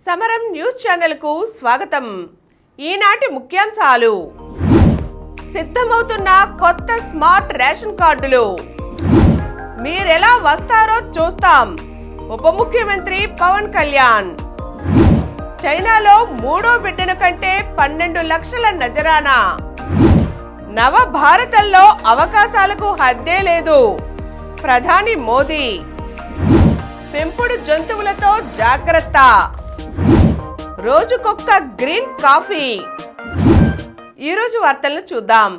సమరం న్యూస్ ఛానల్కు స్వాగతం. ఈనాటి ముఖ్యాంశాలు: సిద్ధమవుతున్న కొత్త స్మార్ట్ రేషన్ కార్డులు, మీరెలా వస్తారో చూస్తాం. ఉప ముఖ్యమంత్రి పవన్ కళ్యాణ్. చైనాలో మూడో బిడ్డను కంటే 12 లక్షల నజరానా. నవ భారతంలో అవకాశాలకు హద్దే లేదు, ప్రధాని మోదీ. పెంపుడు జంతువులతో జాగ్రత్త, రోజుకొక్క గ్రీన్ కాఫీ. ఈరోజు వార్తలను చూద్దాం.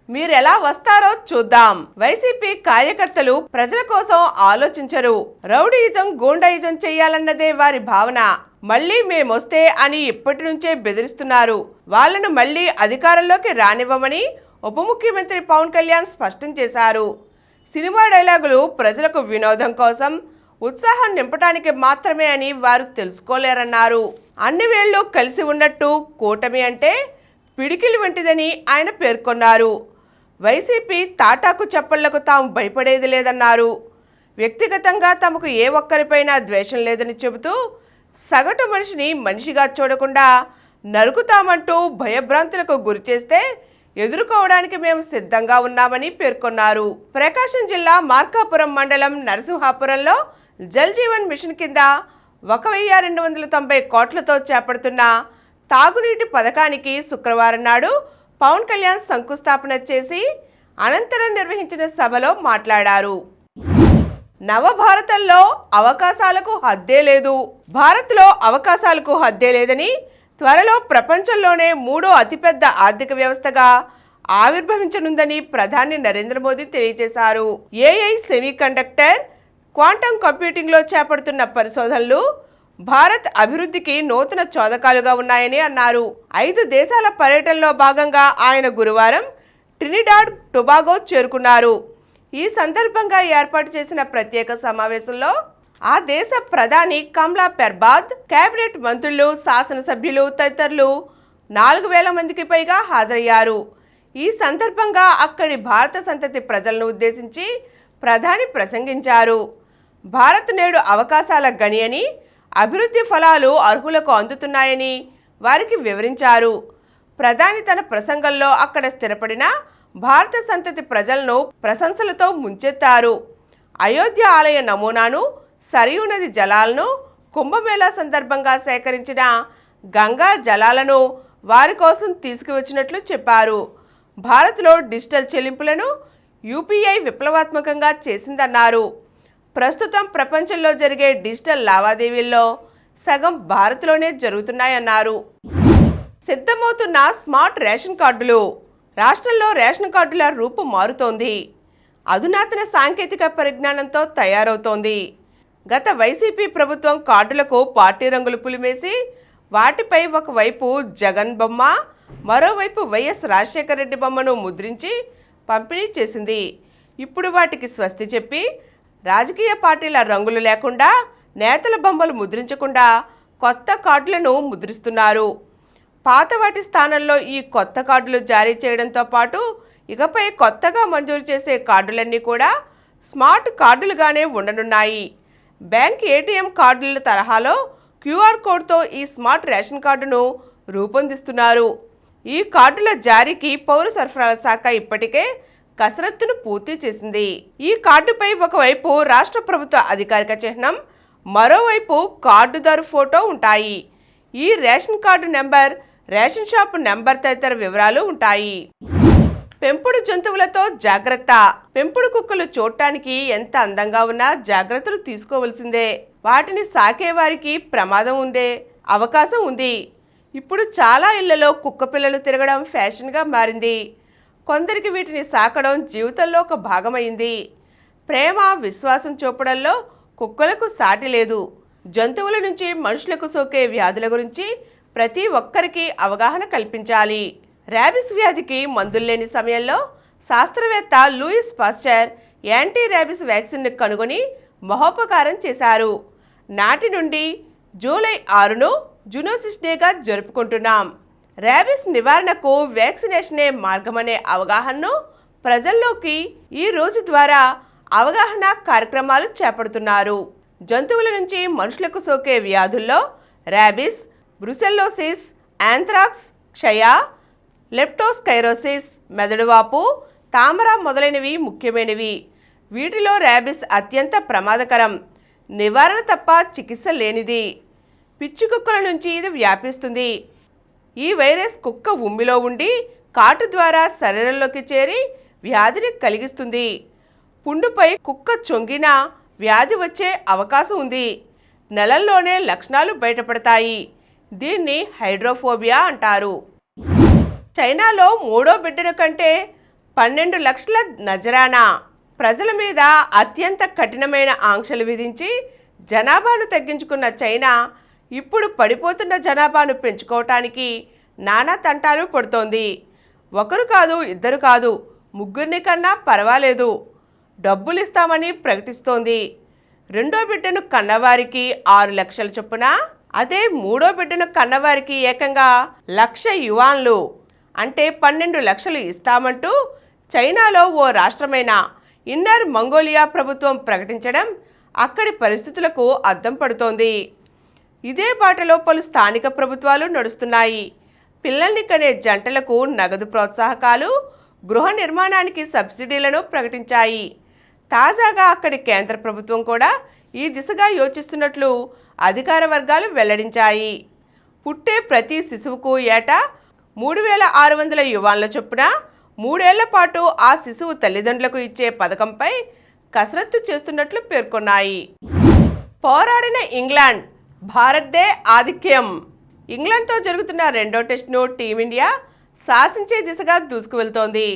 మీరెలా వస్తారో చూద్దాం. వైసీపీ కార్యకర్తలు ప్రజల కోసం ఆలోచించరు. రౌడీయిజం, గూండాయిజం చేయాలన్నదే వారి భావన. మళ్లీ మేమొస్తే అని ఇప్పటి నుంచే బెదిరిస్తున్నారు. వాళ్లను మళ్లీ అధికారంలోకి రానివ్వమని ఉప ముఖ్యమంత్రి పవన్ కళ్యాణ్ స్పష్టం చేశారు. సినిమా డైలాగులు ప్రజలకు వినోదం కోసం, ఉత్సాహం నింపడానికి మాత్రమే అని వారు తెలుసుకోలేరన్నారు. అన్ని వేళ్లు కలిసి ఉన్నట్టు కూటమి అంటే పిడికిలి వంటిదని ఆయన పేర్కొన్నారు. వైసీపీ తాటాకు చప్పళ్లకు తాము భయపడేది లేదన్నారు. వ్యక్తిగతంగా తమకు ఏ ఒక్కరిపైనా ద్వేషం లేదని చెబుతూ సగటు మనిషిని మనిషిగా చూడకుండా నరుకుతామంటూ భయభ్రాంతులకు గురిచేస్తే ఎదుర్కోవడానికి మేము సిద్ధంగా ఉన్నామని పేర్కొన్నారు. ప్రకాశం జిల్లా మార్కాపురం మండలం నరసింహాపురంలో జల్ జీవన్ మిషన్ కింద 1290 కోట్లతో చేపడుతున్న తాగునీటి పథకానికి శుక్రవారం నాడు పవన్ కళ్యాణ్ శంకుస్థాపన చేసి అనంతరం నిర్వహించిన సభలో మాట్లాడారు. నవభారతంలో అవకాశాలకు హద్దే లేదు, భారత్లో అవకాశాలకు హద్దే లేదని, త్వరలో ప్రపంచంలోనే మూడో అతిపెద్ద ఆర్థిక వ్యవస్థగా ఆవిర్భవించనుందని ప్రధాని నరేంద్ర మోదీ తెలియజేశారు. ఏఐ, సెమీకండక్టర్, క్వాంటం కంప్యూటింగ్లో చేపడుతున్న పరిశోధనలు భారత్ అభివృద్ధికి నూతన చోదకాలుగా ఉన్నాయని అన్నారు. 5 దేశాల పర్యటనలో భాగంగా ఆయన గురువారం ట్రినిడాడ్ టొబాగో చేరుకున్నారు. ఈ సందర్భంగా ఏర్పాటు చేసిన ప్రత్యేక సమావేశంలో ఆ దేశ ప్రధాని కమ్లా పెర్బాద్, కేబినెట్ మంత్రులు, శాసనసభ్యులు తదితరులు 4000 మందికి పైగా హాజరయ్యారు. ఈ సందర్భంగా అక్కడి భారత సంతతి ప్రజలను ఉద్దేశించి ప్రధాని ప్రసంగించారు. భారత్ నేడు అవకాశాల గని అని, అభివృద్ధి ఫలాలు అర్హులకు అందుతున్నాయని వారికి వివరించారు. ప్రధాని తన ప్రసంగంలో అక్కడ స్థిరపడిన భారత సంతతి ప్రజలను ప్రశంసలతో ముంచెత్తారు. అయోధ్య ఆలయ నమూనాను, సరియు నది జలాలను, కుంభమేళా సందర్భంగా సేకరించిన గంగా జలాలను వారి కోసం తీసుకువచ్చినట్లు చెప్పారు. భారత్లో డిజిటల్ చెల్లింపులను యూపీఐ విప్లవాత్మకంగా చేసిందన్నారు. ప్రస్తుతం ప్రపంచంలో జరిగే డిజిటల్ లావాదేవీల్లో సగం భారత్లోనే జరుగుతున్నాయన్నారు. సిద్ధమవుతున్న స్మార్ట్ రేషన్ కార్డులు, రాష్ట్రంలో రేషన్ కార్డుల రూపు మారుతోంది. అధునాతన సాంకేతిక పరిజ్ఞానంతో తయారవుతోంది. గత వైసీపీ ప్రభుత్వం కార్డులకు పార్టీ రంగులు పులిమేసి వాటిపై ఒకవైపు జగన్ బొమ్మ, మరోవైపు వైఎస్ రాజశేఖర రెడ్డి బొమ్మను ముద్రించి పంపిణీ చేసింది. ఇప్పుడు వాటికి స్వస్తి చెప్పి రాజకీయ పార్టీల రంగులు లేకుండా, నేతల బొమ్మలు ముద్రించకుండా కొత్త కార్డులను ముద్రిస్తున్నారు. పాత వాటి స్థానంలో ఈ కొత్త కార్డులు జారీ చేయడంతో పాటు ఇకపై కొత్తగా మంజూరు చేసే కార్డులన్నీ కూడా స్మార్ట్ కార్డులుగానే ఉండనున్నాయి. బ్యాంక్ ఏటీఎం కార్డుల తరహాలో క్యూఆర్ కోడ్తో ఈ స్మార్ట్ రేషన్ కార్డును రూపొందిస్తున్నారు. ఈ కార్డుల జారీకి పౌర సరఫరాల శాఖ ఇప్పటికే కసరత్తును పూర్తి చేసింది. ఈ కార్డుపై ఒకవైపు రాష్ట్ర ప్రభుత్వ అధికారిక చిహ్నం, మరోవైపు కార్డుదారు ఫోటో ఉంటాయి. ఈ ration card number, ration shop number తదితర వివరాలు ఉంటాయి. పెంపుడు జంతువులతో జాగ్రత్త. పెంపుడు కుక్కలు చూడటానికి ఎంత అందంగా ఉన్నా జాగ్రత్తలు తీసుకోవలసిందే. వాటిని సాకేవారికి ప్రమాదం ఉండే అవకాశం ఉంది. ఇప్పుడు చాలా ఇళ్లలో కుక్క పిల్లలు తిరగడం ఫ్యాషన్గా మారింది. కొందరికి వీటిని సాకడం జీవితంలో ఒక భాగమైంది. ప్రేమ, విశ్వాసం చూపడంలో కుక్కలకు సాటి లేదు. జంతువుల నుంచి మనుషులకు సోకే వ్యాధుల గురించి ప్రతి ఒక్కరికి అవగాహన కల్పించాలి. ర్యాబిస్ వ్యాధికి మందుల్లేని సమయంలో శాస్త్రవేత్త లూయిస్ పాస్చర్ యాంటీ ర్యాబిస్ వ్యాక్సిన్ను కనుగొని మహోపకారం చేశారు. నాటి నుండి జూలై 6ను జూనోసిస్ డేగా జరుపుకుంటున్నాం. ర్యాబిస్ నివారణకు వ్యాక్సినేషనే మార్గమనే అవగాహనను ప్రజల్లోకి ఈ రోజు ద్వారా అవగాహన కార్యక్రమాలు చేపడుతున్నారు. జంతువుల నుంచి మనుషులకు సోకే వ్యాధుల్లో ర్యాబిస్, బ్రుసెల్లోసిస్, యాంథ్రాక్స్, క్షయ, లెప్టోస్కైరోసిస్, మెదడువాపు, తామర మొదలైనవి ముఖ్యమైనవి. వీటిలో ర్యాబిస్ అత్యంత ప్రమాదకరం, నివారణ తప్ప చికిత్స లేనిది. పిచ్చి కుక్కల నుంచి ఇది వ్యాపిస్తుంది. ఈ వైరస్ కుక్క ఉమ్మిలో ఉండి కాటు ద్వారా శరీరంలోకి చేరి వ్యాధిని కలిగిస్తుంది. పుండుపై కుక్క చొంగినా వ్యాధి వచ్చే అవకాశం ఉంది. నెలల్లోనే లక్షణాలు బయటపడతాయి. దీన్ని హైడ్రోఫోబియా అంటారు. చైనాలో మూడో బిడ్డను కంటే 12 లక్షల నజరానా. ప్రజల మీద అత్యంత కఠినమైన ఆంక్షలు విధించి జనాభాను తగ్గించుకున్న చైనా ఇప్పుడు పడిపోతున్న జనాభాను పెంచుకోవటానికి నానా తంటాలు పడుతోంది. ఒకరు కాదు, ఇద్దరు కాదు, ముగ్గురిని కన్నా పర్వాలేదు, డబ్బులు ఇస్తామని ప్రకటిస్తోంది. రెండో బిడ్డను కన్నవారికి 6 లక్షల చొప్పున, అదే మూడో బిడ్డను కన్నవారికి ఏకంగా 1,00,000 యువాన్లు అంటే 12 లక్షలు ఇస్తామంటూ చైనాలో ఓ రాష్ట్రమైన ఇన్నర్ మంగోలియా ప్రభుత్వం ప్రకటించడం అక్కడి పరిస్థితులకు అద్దం పడుతోంది. ఇదే బాటలో పలు స్థానిక ప్రభుత్వాలు నడుస్తున్నాయి. పిల్లల్ని కనే జంటలకు నగదు ప్రోత్సాహకాలు, గృహ నిర్మాణానికి సబ్సిడీలను ప్రకటించాయి. తాజాగా అక్కడి కేంద్ర ప్రభుత్వం కూడా ఈ దిశగా యోచిస్తున్నట్లు అధికార వర్గాలు వెల్లడించాయి. పుట్టే ప్రతి శిశువుకు ఏటా 3,600 యువాన్ల చొప్పున 3 ఏళ్ల పాటు ఆ శిశువు తల్లిదండ్రులకు ఇచ్చే పథకంపై కసరత్తు చేస్తున్నట్లు పేర్కొన్నాయి. పోరాడిన ఇంగ్లాండ్, భారత్దే ఆధిక్యం. ఇంగ్లాండ్తో జరుగుతున్న రెండో టెస్ట్ను టీమిండియా శాసించే దిశగా దూసుకువెళ్తోంది.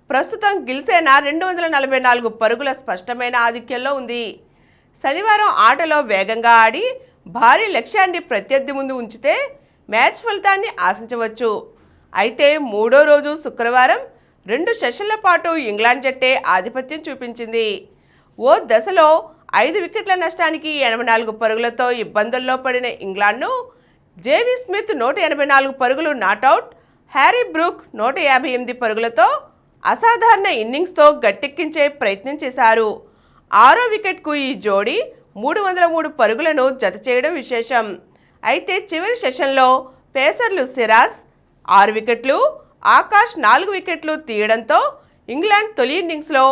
ప్రస్తుతం గిల్సేన 244 పరుగుల స్పష్టమైన ఆధిక్యంలో ఉంది. శనివారం ఆటలో వేగంగా ఆడి భారీ లక్ష్యాన్ని ప్రత్యర్థి ముందు ఉంచితే మ్యాచ్ ఫలితాన్ని ఆశించవచ్చు. అయితే మూడో రోజు శుక్రవారం 2 సెషన్ల పాటు ఇంగ్లాండ్ జట్టే ఆధిపత్యం చూపించింది. ఓ దశలో 5 వికెట్ల నష్టానికి 84 పరుగులతో ఇబ్బందుల్లో పడిన ఇంగ్లాండ్ను జేమీ స్మిత్ 184 పరుగులు నాటౌట్, హ్యారీ బ్రూక్ 158 పరుగులతో అసాధారణ ఇన్నింగ్స్తో గట్టెక్కించే ప్రయత్నం చేశారు. 6వ వికెట్కు ఈ జోడీ 303 పరుగులను జత చేయడం విశేషం. అయితే చివరి సెషన్లో పేసర్లు సిరాజ్ 6 వికెట్లు, ఆకాష్ 4 వికెట్లు తీయడంతో ఇంగ్లాండ్ తొలి ఇన్నింగ్స్లో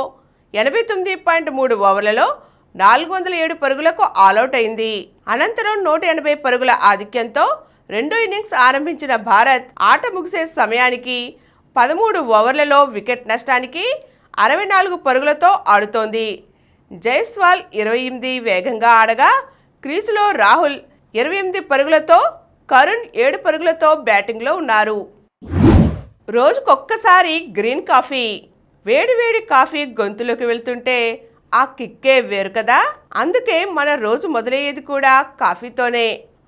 89.3 ఓవర్లలో 407 పరుగులకు ఆలౌట్ అయింది. అనంతరం 180 పరుగుల ఆధిక్యంతో రెండో ఇన్నింగ్స్ ఆరంభించిన భారత్ ఆట ముగిసే సమయానికి 13 ఓవర్లలో వికెట్ నష్టానికి 64 పరుగులతో ఆడుతోంది. జైస్వాల్ 28 వేగంగా ఆడగా క్రీజులో రాహుల్ 28 పరుగులతో, కరుణ్ 7 పరుగులతో బ్యాటింగ్లో ఉన్నారు. రోజుకొక్కసారి గ్రీన్ కాఫీ. వేడివేడి కాఫీ గొంతులోకి వెళ్తుంటే ఆ కిక్కే వేరు కదా. అందుకే మన రోజు మొదలయ్యేది కూడా కాఫీతోనే.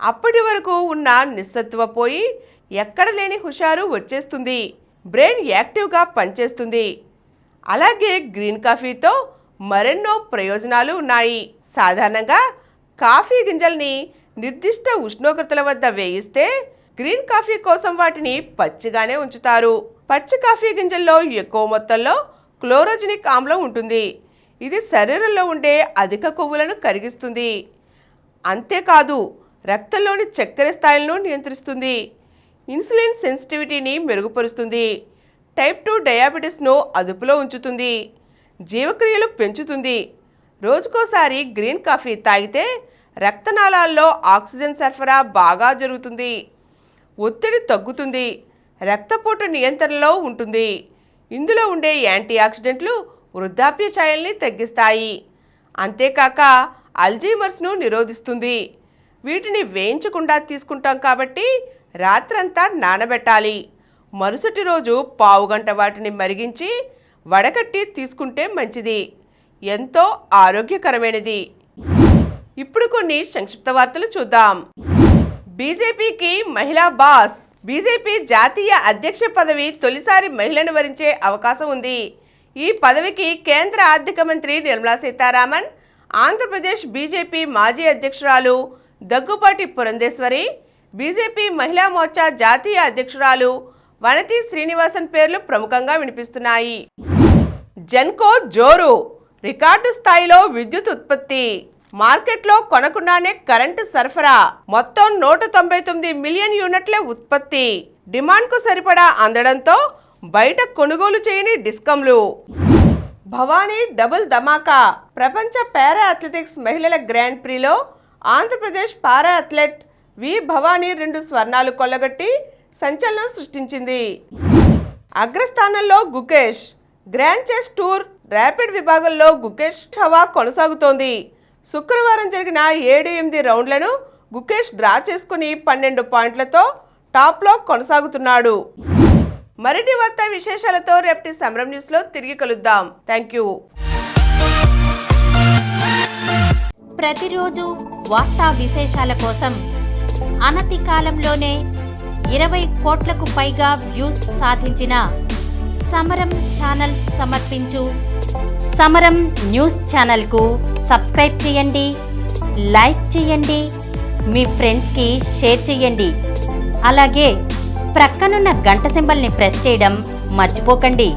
అప్పటి వరకు ఉన్న నిస్సత్తువ పోయి ఎక్కడ లేని హుషారు వచ్చేస్తుంది. బ్రెయిన్ యాక్టివ్గా పనిచేస్తుంది. అలాగే గ్రీన్ కాఫీతో మరెన్నో ప్రయోజనాలు ఉన్నాయి. సాధారణంగా కాఫీ గింజల్ని నిర్దిష్ట ఉష్ణోగ్రతల వద్ద వేయిస్తే గ్రీన్ కాఫీ కోసం వాటిని పచ్చిగానే ఉంచుతారు. పచ్చి కాఫీ గింజల్లో ఎక్కువ మొత్తంలో క్లోరోజెనిక్ ఆమ్లం ఉంటుంది. ఇది శరీరంలో ఉండే అధిక కొవ్వులను కరిగిస్తుంది. అంతేకాదు రక్తంలోని చక్కెర స్థాయిలను నియంత్రిస్తుంది. ఇన్సులిన్ సెన్సిటివిటీని మెరుగుపరుస్తుంది. టైప్ 2 డయాబెటీస్ను అదుపులో ఉంచుతుంది. జీవక్రియలు పెంచుతుంది. రోజుకోసారి గ్రీన్ కాఫీ తాగితే రక్తనాళాల్లో ఆక్సిజన్ సరఫరా బాగా జరుగుతుంది. ఒత్తిడి తగ్గుతుంది. రక్తపోటు నియంత్రణలో ఉంటుంది. ఇందులో ఉండే యాంటీ ఆక్సిడెంట్లు వృద్ధాప్య ఛాయల్ని తగ్గిస్తాయి. అంతేకాక అల్జీమర్స్ను నిరోధిస్తుంది. వీటిని వేయించకుండా తీసుకుంటాం కాబట్టి రాత్రంతా నానబెట్టాలి. మరుసటి రోజు పావుగంట వాటిని మరిగించి వడకట్టి తీసుకుంటే మంచిది. ఎంతో ఆరోగ్యకరమైనది. ఇప్పుడు కొన్ని సంక్షిప్త వార్తలు చూద్దాం. బీజేపీకి మహిళా బాస్. బీజేపీ జాతీయ అధ్యక్ష పదవి తొలిసారి మహిళను వరించే అవకాశం ఉంది. ఈ పదవికి కేంద్ర ఆర్థిక మంత్రి నిర్మలా సీతారామన్, ఆంధ్రప్రదేశ్ బీజేపీ మాజీ అధ్యక్షురాలు దగ్గుపాటి పురంధేశ్వరి, బీజేపీ మహిళా మోర్చా జాతీయ అధ్యక్షురాలు వనతి శ్రీనివాసన్ పేర్లు ప్రముఖంగా వినిపిస్తున్నాయి. జెన్కో జోరు. రికార్డు స్థాయిలో విద్యుత్ ఉత్పత్తి. మార్కెట్లో కొనకుండానే కరెంటు సరఫరా. మొత్తం 199 మిలియన్ యూనిట్ల ఉత్పత్తి. డిమాండ్కు సరిపడా అందడంతో బయట కొనుగోలు చేయని డిస్కంలు. భవానీ డబుల్ ధమాకా. ప్రపంచ పారా అథ్లెటిక్స్ మహిళల గ్రాండ్ ప్రీలో ఆంధ్రప్రదేశ్ పారా అథ్లెట్ వి భవానీ 2 స్వర్ణాలు కొల్లగొట్టి సంచలనం సృష్టించింది. అగ్రస్థానంలో Gukesh. Grand chess tour rapid విభాగంలో గుకేష్ హవా కొనసాగుతోంది. శుక్రవారం జరిగిన 7-8 రౌండ్లను గుకేష్ డ్రా చేసుకుని 12 పాయింట్లతో టాప్లో కొనసాగుతున్నాడు. మరిన్ని వార్తా విశేషాలతో రేపటి సమరం న్యూస్లో తిరిగి కలుద్దాం. Thank you. ప్రతిరోజు వార్తా విశేషాల కోసం అనతి కాలంలోనే 20 కోట్లకు పైగా వ్యూస్ సాధించిన సమరం ఛానల్ సమర్పించు సమరం న్యూస్ ఛానల్కు సబ్స్క్రైబ్ చేయండి, లైక్ చేయండి, మీ ఫ్రెండ్స్కి షేర్ చేయండి. అలాగే ప్రక్కనున్న గంట సింబల్ని ప్రెస్ చేయడం మర్చిపోకండి.